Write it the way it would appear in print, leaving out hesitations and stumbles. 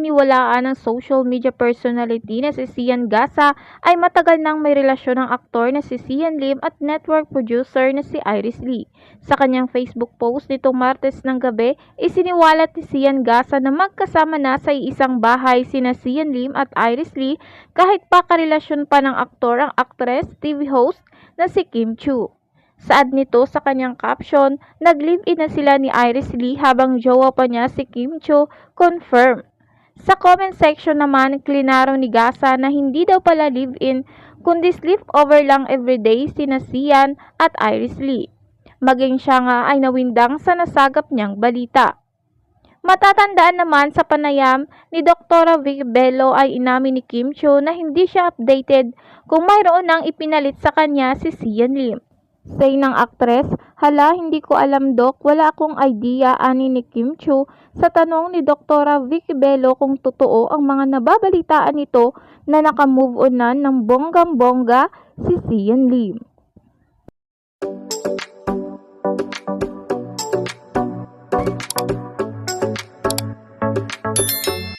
pinaniniwalaan ng social media personality na si Sian Gasa ay matagal nang may relasyon ng aktor na si Sian Lim at network producer na si Iris Lee. Sa kanyang Facebook post nitong Martes ng gabi, isiniwalat ni Sian Gasa na magkasama na sa isang bahay sina Sian Lim at Iris Lee kahit pa karelasyon pa ng aktor ang actress, TV host na si Kim Chiu. Saad nito sa kanyang caption, nag-live-in na sila ni Iris Lee habang jowa pa niya si Kim Chiu, confirm. Sa comment section naman, klinaro ni Gasa na hindi daw pala live-in kundi sleepover lang everyday sina Sian at Iris Lee. Maging siya nga ay nawindang sa nasagap niyang balita. Matatandaan naman sa panayam ni Dr. Vic Bello ay inamin ni Kim Chiu na hindi siya updated kung mayroon nang ipinalit sa kanya si Sian Lim. Say ng aktres, hala hindi ko alam dok, wala akong idea ani ni Kim Chiu sa tanong ni Dr. Vic Bello kung totoo ang mga nababalitaan nito na nakamove on na ng bonggang-bongga si Sian Lim.